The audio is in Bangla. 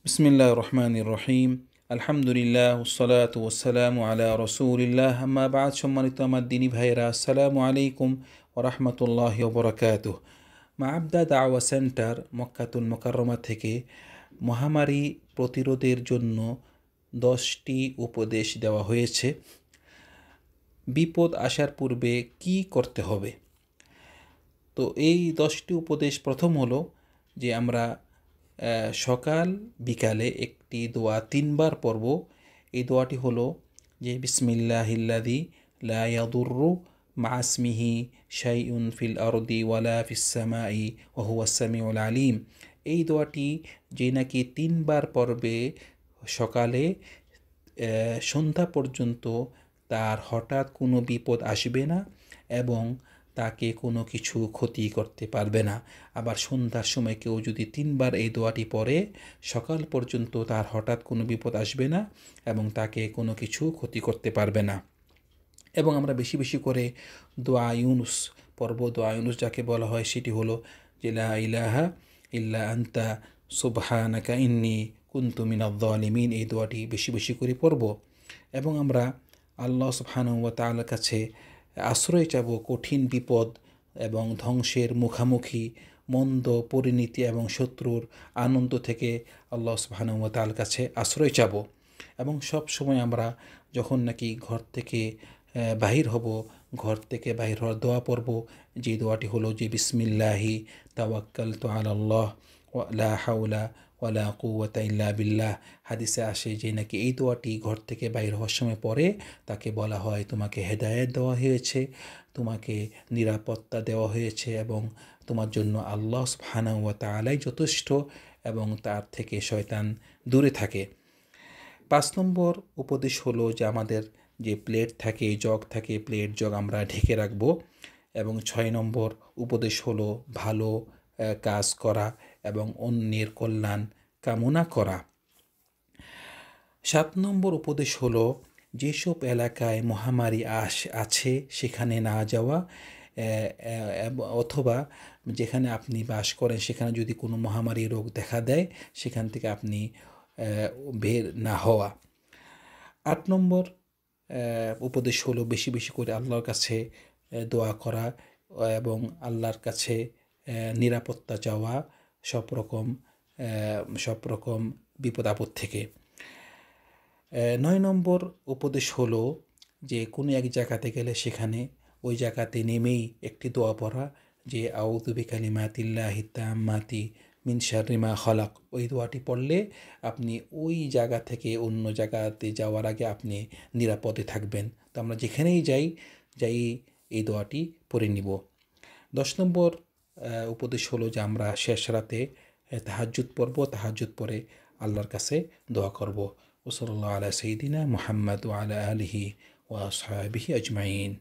বিসমিল্লাহির রহমানির রহিম। আলহামদুলিল্লাহ ওয়াসসালাতু ওয়াসসালামু আলা রাসূলিল্লাহ, আম্মা বা'দ। সম্মানিত আমার দিনী ভাইয়েরা, আসসালামু আলাইকুম ওয়া রাহমাতুল্লাহি ওয়া বারাকাতুহু। মা'আবদা দাওয়া সেন্টার মক্কাতুল মুকাররমা থেকে মহামারী প্রতিরোধের জন্য 10টি উপদেশ দেওয়া হয়েছে। বিপদ আসার পূর্বে কি করতে হবে? তো এই 10টি উপদেশ, প্রথম হলো যে আমরা সকাল বিকালে একটি দোয়া 3বার পড়ব। এই দোয়াটি হলো যে বিসমিল্লাহিল্লাযী লা ইয়াদুররু মা ইসমিহি শাইউন ফিল আরদি ওয়ালা ফিস সামাই ওয়া হুয়াস সামিউল আলিম। এই দোয়াটি যে নাকি 3বার পড়বে সকালে, সন্ধ্যা পর্যন্ত তার হঠাৎ কোনো বিপদ আসবে না এবং তাকে কোনো কিছু ক্ষতি করতে পারবে না। আবার সন্ধ্যার সময় কেউ যদি 3বার এই দোয়াটি পড়ে, সকাল পর্যন্ত তার হঠাৎ কোনো বিপদ আসবে না এবং তাকে কোনো কিছু ক্ষতি করতে পারবে না। এবং আমরা বেশি বেশি করে দোয়া ইউনুস পড়ব। দোয়া ইউনুস যাকে বলা হয় সেটি হলো যে লা ইলাহা ইল্লা আনতা সুবহানাকা ইন্নী কুনতু মিনাজ জালিমিন। এই দোয়াটি বেশি বেশি করে পড়ব এবং আমরা আল্লাহ সুবহানাহু ওয়া তাআলার কাছে আশ্রয় চাব কঠিন বিপদ এবং ধ্বংসের মুখামুখি, মন্দ পরিণতি এবং শত্রুর আনন্দ থেকে আল্লাহ সুবহানাহু ওয়া তাআলার কাছে আশ্রয় চাব। এবং সব সময় আমরা যখন নাকি ঘর থেকে বাহির হব, ঘর থেকে বাহির হওয়ার দোয়া পড়ব, যে দোয়াটি হলো যে বিসমিল্লাহি তাওয়াক্কালতু আলাল্লাহ লা হাওলা ওয়ালা কুওয়াতা ইল্লা বিল্লাহ। হাদিসে আসে যে নাকি এই দোয়াটি ঘর থেকে বাইর হওয়ার সময় পরে তাকে বলা হয় তোমাকে হেদায়েত দেওয়া হয়েছে, তোমাকে নিরাপত্তা দেওয়া হয়েছে এবং তোমার জন্য আল্লাহ সুবহানাহু ওয়া তাআলাই যথেষ্ট এবং তার থেকে শয়তান দূরে থাকে। 5 নম্বর উপদেশ হলো যে আমাদের যে প্লেট থাকে, জগ থাকে, প্লেট জগ আমরা ঢেকে রাখব। এবং 6 নম্বর উপদেশ হলো ভালো কাজ করা এবং অন্যের কল্যাণ কামনা করা। 7 নম্বর উপদেশ হলো যেসব এলাকায় মহামারী আছে সেখানে না যাওয়া, অথবা যেখানে আপনি বাস করেন সেখানে যদি কোনো মহামারী রোগ দেখা দেয় সেখান থেকে আপনি বের না হওয়া। 8 নম্বর উপদেশ হলো বেশি বেশি করে আল্লাহর কাছে দোয়া করা এবং আল্লাহর কাছে নিরাপত্তা চাওয়া সব রকম বিপদ আপদ থেকে। 9 নম্বর উপদেশ হলো যে কোনো এক জায়গাতে গেলে সেখানে ওই জায়গাতে নেমেই একটি দোয়া পড়া, যে আউযু বিকালিমাতিল্লাহি তাম্মাতি মিন শাররি মা খালাক। ওই দোয়াটি পড়লে আপনি ওই জায়গা থেকে অন্য জায়গাতে যাওয়ার আগে আপনি নিরাপদে থাকবেন। তো আমরা যেখানেই যাই এই দোয়াটি পড়ে নিব। 10 নম্বর উপদেশ হলো যে আমরা শেষ রাতে তাহাজ্জুদ পড়ব, তাহাজ্জুদ পড়ে আল্লাহর কাছে দোয়া করব। ওয়া সাল্লাল্লাহু আলা সাইয়্যিদিনা মুহাম্মদ ওয়া আলা আলিহি ওয়া আসহাবিহি আজমাইন।